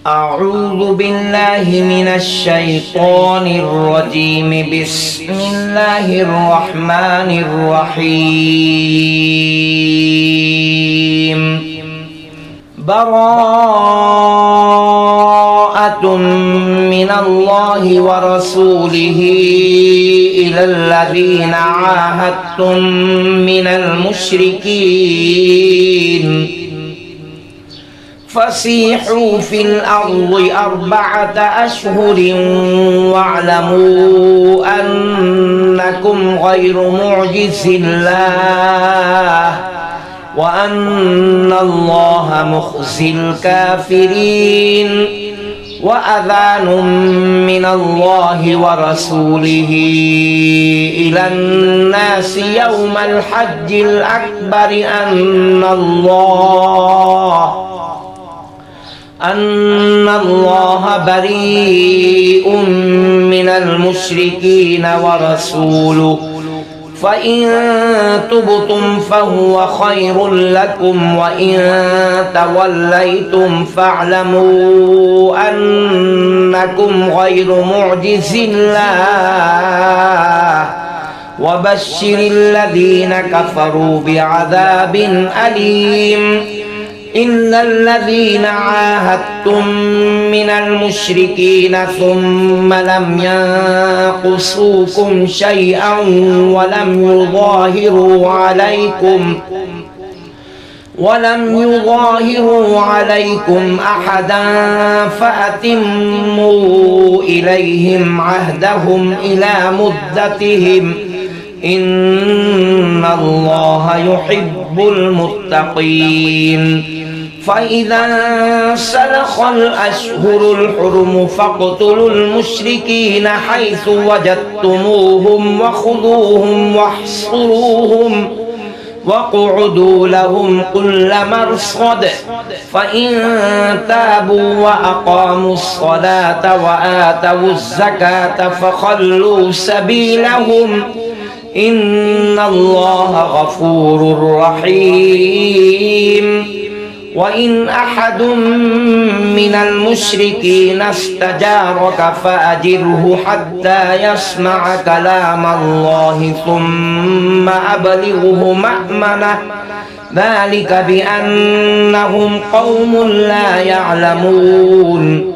أعوذ بالله من الشيطان الرجيم. بسم الله الرحمن الرحيم. براءة من الله ورسوله إلى الذين عاهدتم من المشركين فسيحوا في الأرض 4 أشهر واعلموا أنكم غير معجز الله وأن الله مخزي الكافرين وأذان من الله ورسوله إلى الناس يوم الحج الأكبر أن الله بريء من المشركين ورسوله فإن تبتم فهو خير لكم وإن توليتم فاعلموا أنكم غير معجز الله وبشر الذين كفروا بعذاب أليم. إن الذين عاهدتم من المشركين ثم لم ينقصوكم شيئا ولم يظاهروا عليكم أحدا فأتموا إليهم عهدهم إلى مدتهم إن الله يحب المتقين. فإذا انسلخ الأشهر الحرم فاقتلوا المشركين حيث وجدتموهم وخذوهم واحصروهم واقعدوا لهم كل مرصد فإن تابوا وأقاموا الصلاة وآتوا الزكاة فخلوا سبيلهم إن الله غفور رحيم. وإن أحد من المشركين استجارك فأجره حتى يسمع كلام الله ثم أبلغه مأمنه ذلك بأنهم قوم لا يعلمون.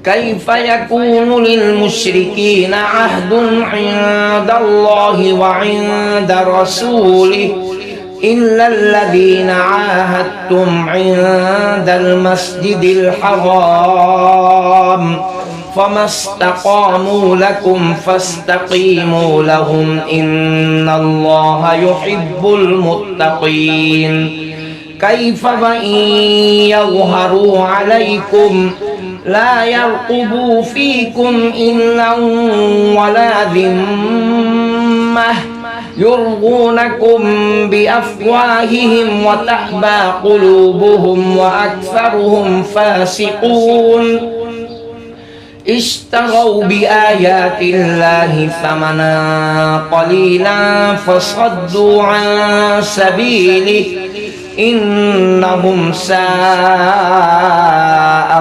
كيف يكون للمشركين عهد عند الله وعند رسوله إلا الذين عاهدتم عند المسجد الحرام فما استقاموا لكم فاستقيموا لهم إن الله يحب المتقين. كيف وإن يظهروا عليكم لا يرقبوا فيكم إلا ولا ذمة يرضونكم بأفواههم وتأبى قلوبهم وأكثرهم فاسقون. اشتروا بآيات الله ثمنا قليلا فصدوا عن سبيله إنهم ساء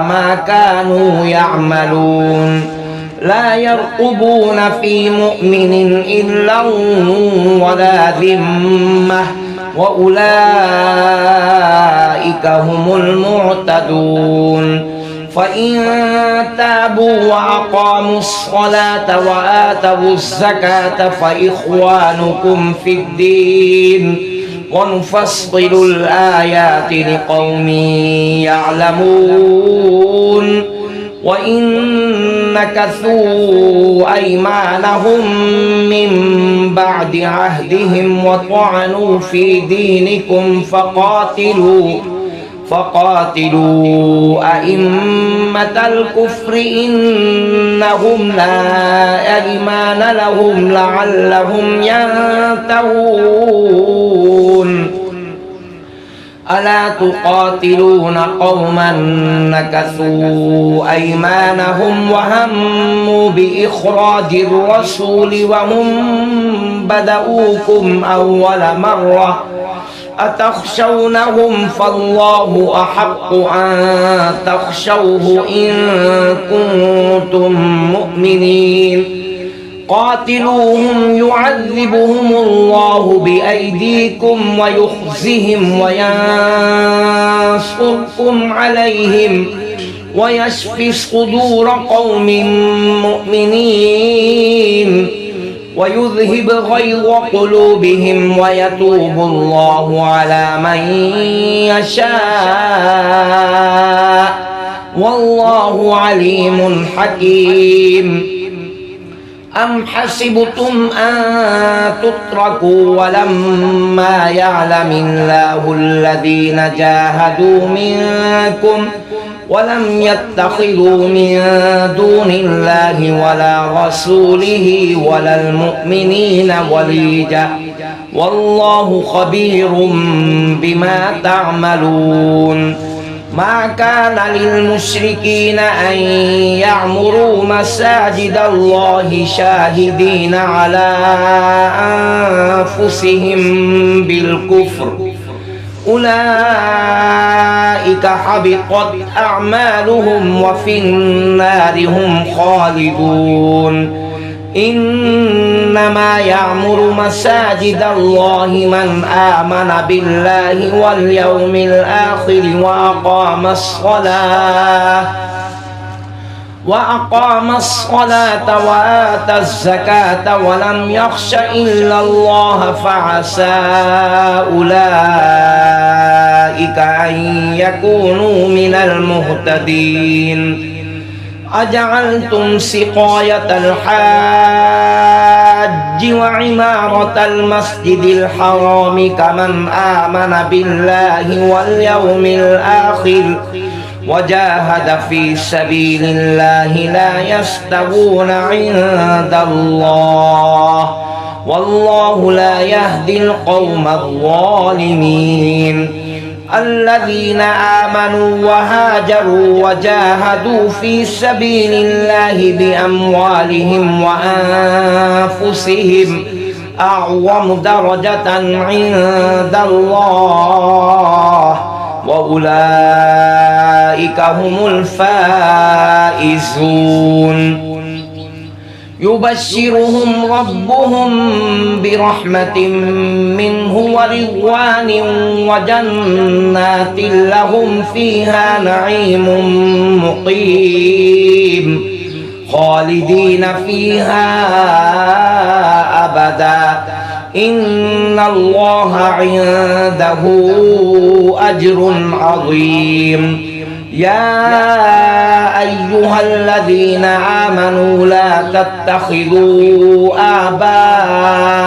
ما كانوا يعملون. لا يرقبون في مؤمن إلا ولا ذمة وأولئك هم المعتدون. فإن تابوا وأقاموا الصلاة وآتوا الزكاة فإخوانكم في الدين ونفصل الآيات لقوم يعلمون. وإن نكثوا أيمانهم من بعد عهدهم وطعنوا في دينكم فقاتلوا أئمة الكفر إنهم لا أيمان لهم لعلهم ينتهون. ألا تقاتلون قوما نكثوا أيمانهم وهموا بإخراج الرسول وهم بدؤوكم أول مرة أتخشونهم فالله أحق أن تخشوه إن كنتم مؤمنين قاتلوهم يعذبهم الله بأيديكم ويخزهم وينصركم عليهم ويشفي صدور قوم مؤمنين ويذهب غيظ قلوبهم ويتوب الله على من يشاء والله عليم حكيم أم حسبتم أن تتركوا ولما يعلم الله الذين جاهدوا منكم ولم يتخذوا من دون الله ولا رسوله ولا المؤمنين وليجا والله خبير بما تعملون ما كان للمشركين أن يعمروا مساجد الله شاهدين على أنفسهم بالكفر أولئك حبطت أعمالهم وفي النار هم خالدون إنما يعمر مساجد الله من آمن بالله واليوم الآخر وأقام الصلاة وآتى الزكاة ولم يخش إلا الله فعسى أولئك أن يكونوا من المهتدين أجعلتم سقاية الحاج وعمارة المسجد الحرام كمن آمن بالله واليوم الآخر وجاهد في سبيل الله لا يستوون عند الله والله لا يهدي القوم الظالمين الذين آمنوا وهاجروا وجاهدوا في سبيل الله بأموالهم وأنفسهم أعظم درجة عند الله وأولئك هم الفائزون يبشرهم ربهم برحمة منه ورضوان وجنات لهم فيها نعيم مقيم خالدين فيها أبدا إن الله عنده أجر عظيم يا أيها الذين آمنوا لا تتخذوا آباءكم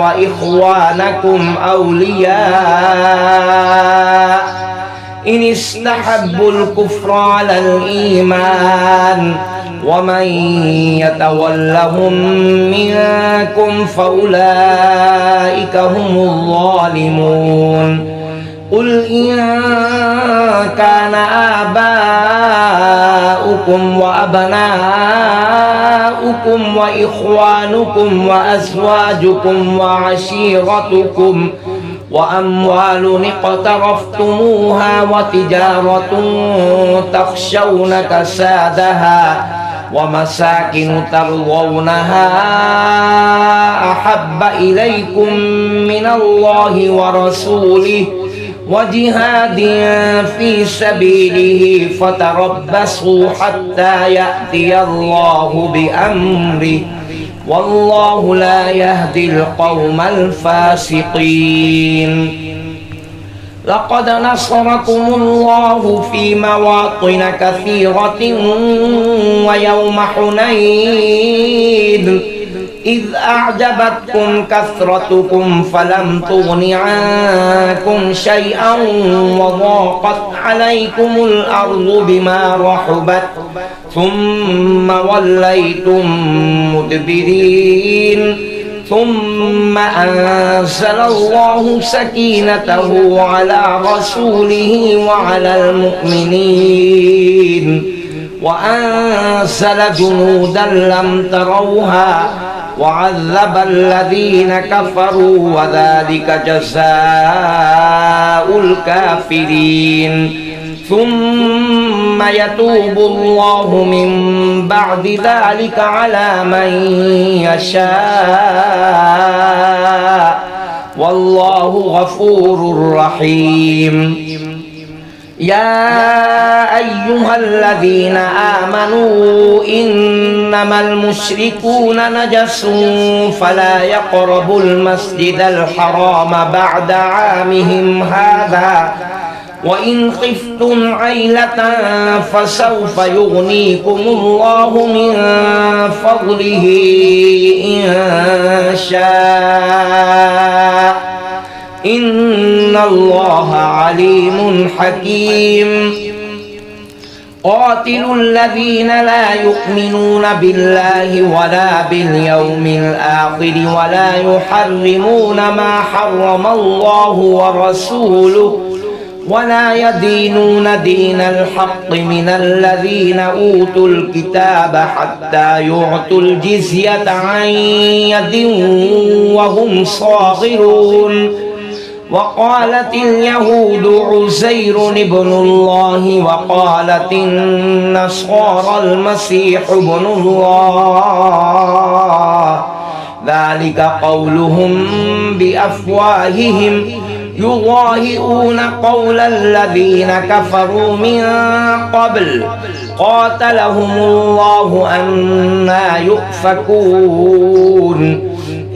وإخوانكم أولياء إن استحبوا الكفر على الإيمان ومن يتولهم منكم فأولئك هم الظالمون قل إن كان آباؤكم وأبناؤكم وإخوانكم وأزواجكم وعشيرتكم وأموال اقترفتموها وتجارة تخشون كسادها ومساكن ترضونها أحب إليكم من الله ورسوله وجهاد في سبيله فتربصوا حتى يأتي الله بأمره والله لا يهدي القوم الفاسقين لقد نصركم الله في مواطن كثيرة ويوم حنين إذ أعجبتكم كثرتكم فلم تغن عنكم شيئا وضاقت عليكم الأرض بما رحبت ثم وليتم مدبرين ثم أنزل الله سكينته على رسوله وعلى المؤمنين وأنزل جنودا لم تروها وعذب الذين كفروا وذلك جزاء الكافرين ثم يتوب الله من بعد ذلك على من يشاء والله غفور رحيم يا أيها الذين آمنوا إنما المشركون نجس فلا يقربوا المسجد الحرام بعد عامهم هذا وإن خفتم عيلة فسوف يغنيكم الله من فضله إن شاء إن الله عليم حكيم قاتلوا الذين لا يؤمنون بالله ولا باليوم الآخر ولا يحرمون ما حرم الله ورسوله ولا يدينون دين الحق من الذين أوتوا الكتاب حتى يعطوا الجزية عن يد وهم صاغرون وقالت اليهود عزير ابن الله وقالت النصارى المسيح ابن الله ذلك قولهم بأفواههم يضاهئون قول الذين كفروا من قبل قاتلهم الله أنى يؤفكون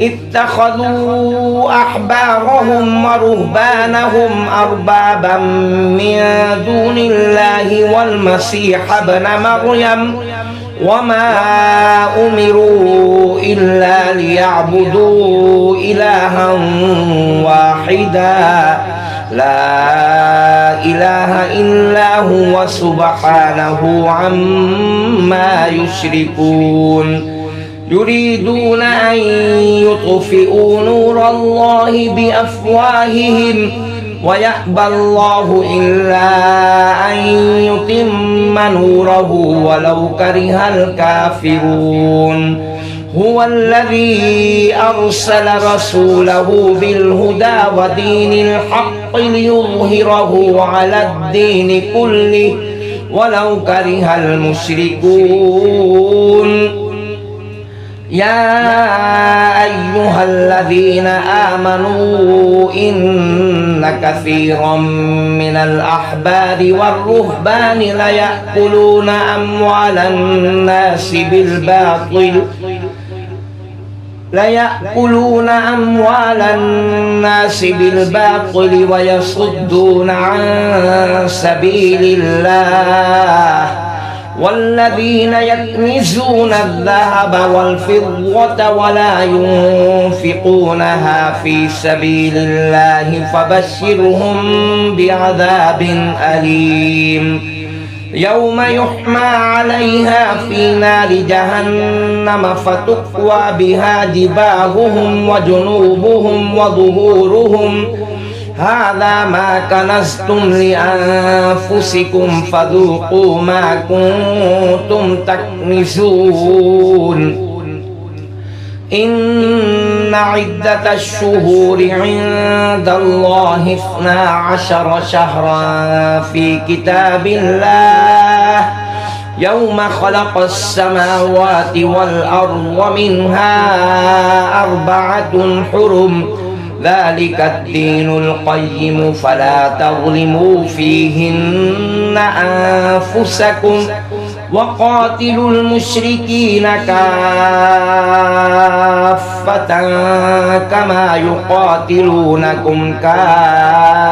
اتخذوا أحبارهم ورهبانهم أربابا من دون الله والمسيح ابن مريم وما أمروا إلا ليعبدوا إلها واحدا لا إله إلا هو سبحانه عما يشركون يريدون أن يطفئوا نور الله بأفواههم ويأبى الله إلا أن يتم نوره ولو كره الكافرون هو الذي أرسل رسوله بالهدى ودين الحق ليظهره على الدين كله ولو كره المشركون يا أيها الذين آمنوا إن كثيرا من الأحبار والرهبان ليأكلون أموال الناس بالباطل ويصدون عن سبيل الله والذين يكنزون الذهب والفضة ولا ينفقونها في سبيل الله فبشرهم بعذاب أليم يوم يحمى عليها في نار جهنم فتكوى بها جباههم وجنوبهم وظهورهم هذا ما كنزتم لأنفسكم فذوقوا ما كنتم تكنزون إن عدة الشهور عند الله 12 شهرا في كتاب الله يوم خلق السماوات والأرض ومنها 4 حرم ذلك الدين القيم فلا تظلموا فيهن أنفسكم وقاتلوا المشركين كافة كما يقاتلونكم كافة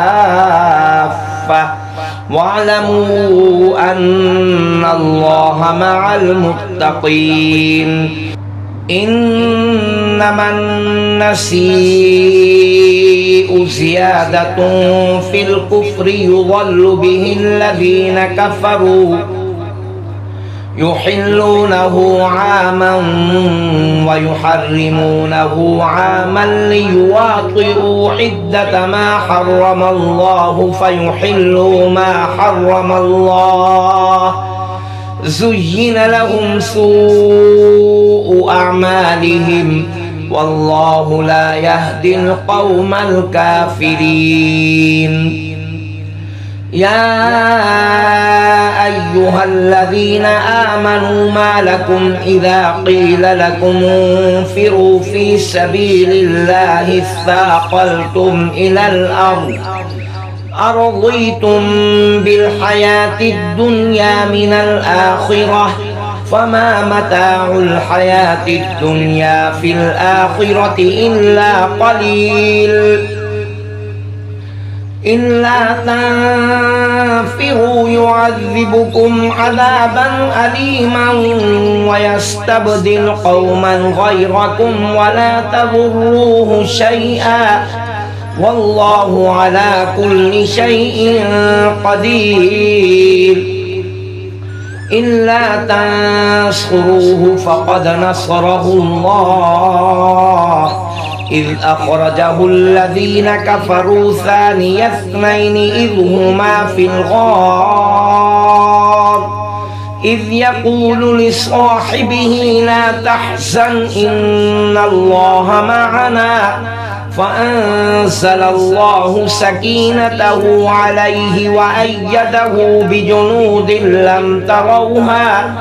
واعلموا أن الله مع المتقين إنما النسيء زيادة في الكفر يضل به الذين كفروا يحلونه عاما ويحرمونه عاما ليواطئوا عدة ما حرم الله فيحلوا ما حرم الله زين لهم سوء أعمالهم والله لا يهدي القوم الكافرين. يا أيها الذين آمنوا ما لكم إذا قيل لكم انفروا في سبيل الله اثاقلتم إلى الأرض أرضيتم بالحياة الدنيا من الآخرة فما متاع الحياة الدنيا في الآخرة إلا قليل. إلا تنفروا يعذبكم عذابا أليما ويستبدل قوما غيركم ولا تضروه شيئا والله على كل شيء قدير. إلا تنصروه فقد نصره الله إذ أخرجه الذين كفروا ثاني اثنين إذ هما في الغار إذ يقول لصاحبه لا تحزن إن الله معنا فأنزل الله سكينته عليه وأيده بجنود لم تروها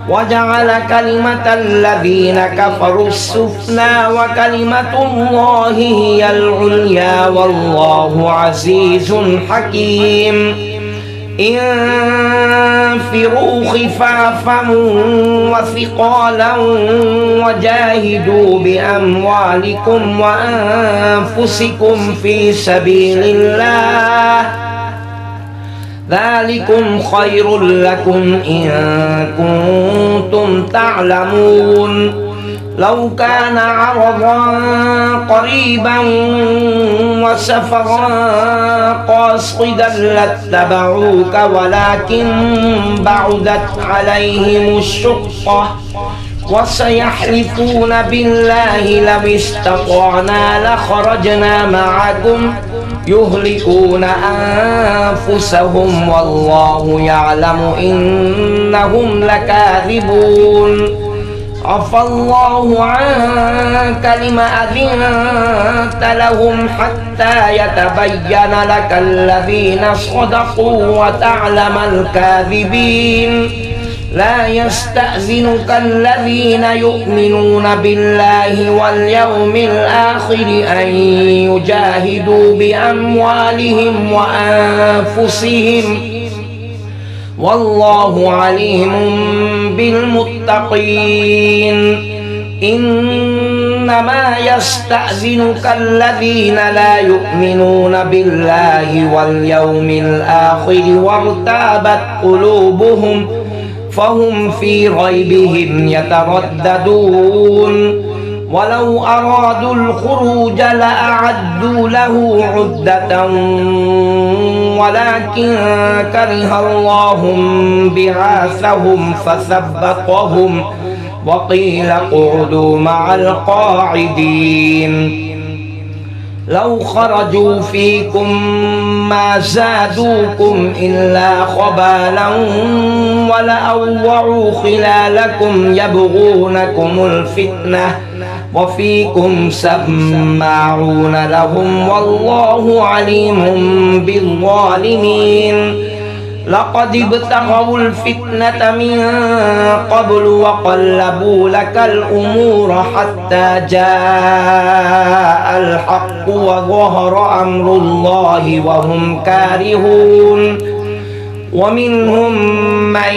وجعل كلمة الذين كفروا السفلى وكلمة الله هي العليا والله عزيز حكيم. انفروا خفافا وثقالا وجاهدوا بأموالكم وأنفسكم في سبيل الله ذلكم خير لكم إن كنتم تعلمون. لو كان عرضا قريبا وسفرا قاصدا لاتبعوك ولكن بعدت عليهم الشقة وسيحلفون بالله لو استطعنا لخرجنا معكم يهلكون أنفسهم والله يعلم إنهم لكاذبون. عفى الله عنك لما أذنت لهم حتى يتبين لك الذين صدقوا وتعلم الكاذبين. لا يستأذنك الذين يؤمنون بالله واليوم الآخر أن يجاهدوا بأموالهم وأنفسهم والله عليم بالمتقين. إنما يستأذنك الذين لا يؤمنون بالله واليوم الآخر وارتابت قلوبهم فهم في ريبهم يترددون. ولو أرادوا الخروج لأعدوا له عدة ولكن كره الله بعاثهم فثبطهم وقيل اقعدوا مع القاعدين. لو خرجوا فيكم ما زادوكم إلا خبالا ولأوعوا خلالكم يبغونكم الفتنة وفيكم سماعون لهم والله عليم بالظالمين. لقد ابتغوا الفتنة من قبل وقلبوا لك الأمور حتى جاء الحق وظهر أمر الله وهم كارهون. ومنهم من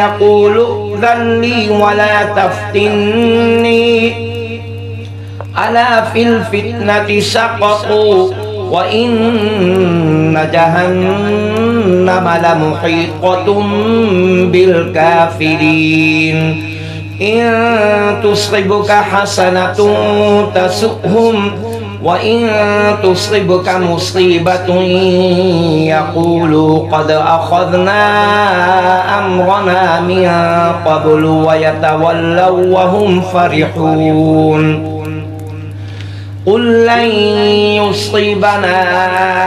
يقول ائذن لي ولا تفتني ألا في الفتنة سقطوا وإن جهنم لمحيطة بالكافرين. إن تصبك حسنة تسؤهم وإن تصبك مصيبة يقولوا قد أخذنا أمرنا من قبل ويتولوا وهم فرحون. قل لن يصيبنا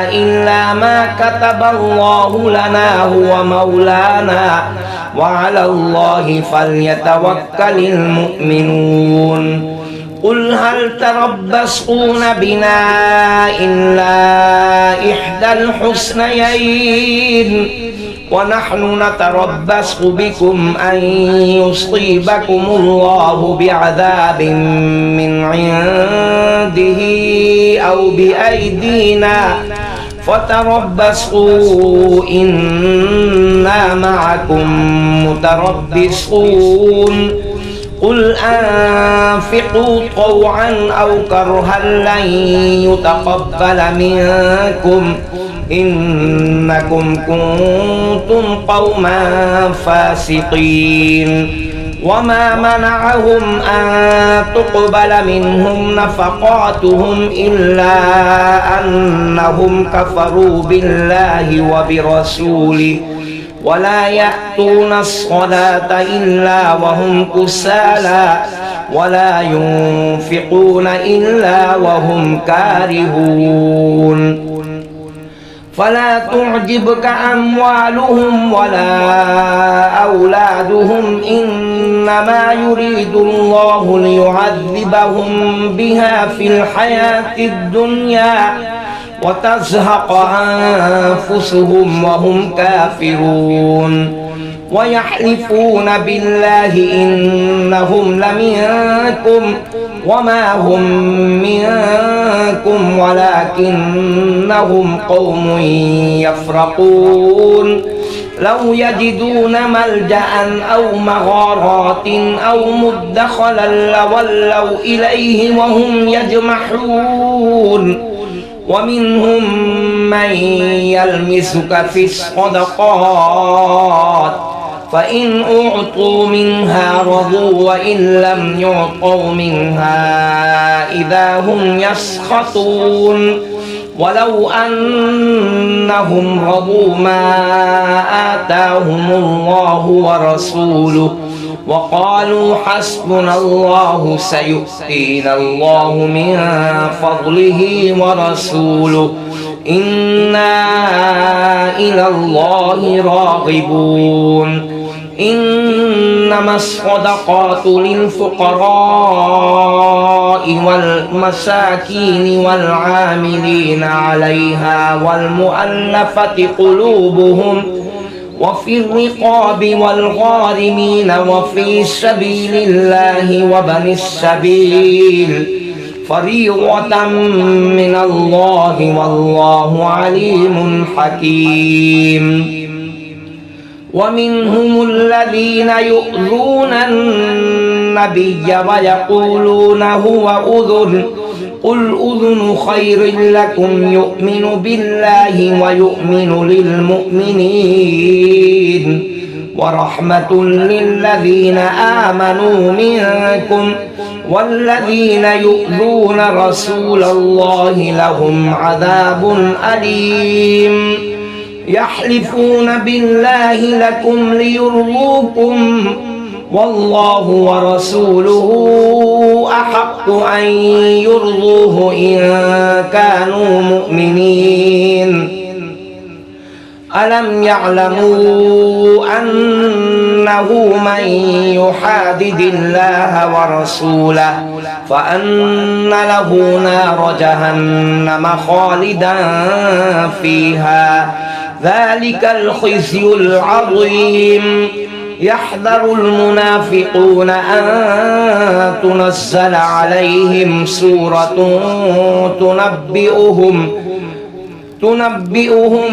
إلا ما كتب الله لنا هو مولانا وعلى الله فليتوكل المؤمنون قل هل تربصون بنا إلا إحدى الحسنيين ونحن نتربص بكم أن يصيبكم الله بعذاب من عنده أو بأيدينا فتربصوا إنا معكم متربصون قل أنفقوا طوعا أو كرها لن يتقبل منكم إنكم كنتم قوما فاسقين وما منعهم أن تقبل منهم نفقاتهم إلا أنهم كفروا بالله وبرسوله ولا يأتون الصلاة إلا وهم كسالى ولا ينفقون إلا وهم كارهون فلا تعجبك أموالهم ولا أولادهم إنما يريد الله ليعذبهم بها في الحياة الدنيا وتزهق أنفسهم وهم كافرون ويحلفون بالله إنهم لمنكم وما هم منكم ولكنهم قوم يفرقون لو يجدون ملجأ أو مغارات أو مدخلا لولوا إليه وهم يجمحون ومنهم من يلمسك في الصدقات فإن أعطوا منها رضوا وإن لم يعطوا منها إذا هم يسخطون ولو أنهم رضوا ما آتاهم الله ورسوله وقالوا حسبنا الله سيؤتينا الله من فضله ورسوله إنا إلى الله راغبون إنما الصدقات للفقراء والمساكين والعاملين عليها والمؤلفة قلوبهم وفي الرقاب والغارمين وفي سبيل الله وابن السبيل فريضة من الله والله عليم حكيم ومنهم الذين يؤذون النبي ويقولون هو أذن قل أذن خير لكم يؤمن بالله ويؤمن للمؤمنين ورحمة للذين آمنوا منكم والذين يؤذون رسول الله لهم عذاب أليم يحلفون بالله لكم ليرضوكم والله ورسوله أحق أن يرضوه إن كانوا مؤمنين ألم يعلموا أنه من يحادد الله ورسوله فأن له نار جهنم خالدا فيها ذلك الخزي العظيم يحذر المنافقون أن تنزل عليهم سورة تنبئهم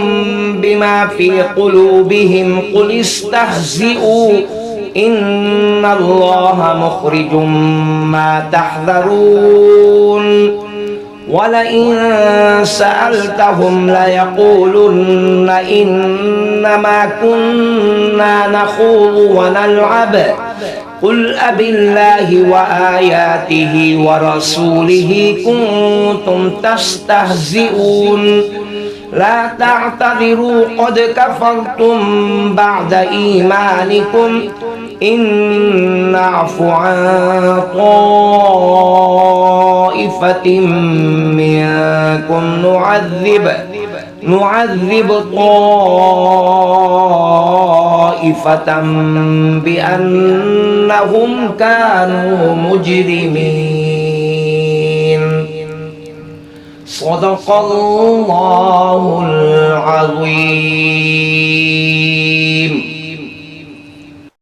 بما في قلوبهم قل استهزئوا إن الله مخرج ما تحذرون ولئن سألتهم ليقولن إنما كنا نخوض ونلعب قل أبالله وآياته ورسوله كنتم تستهزئون لا تعتذروا قد كفرتم بعد إيمانكم إن نعف عن طائفة طائفة منكم نعذب طائفة بأنهم كانوا مجرمين صدق الله العظيم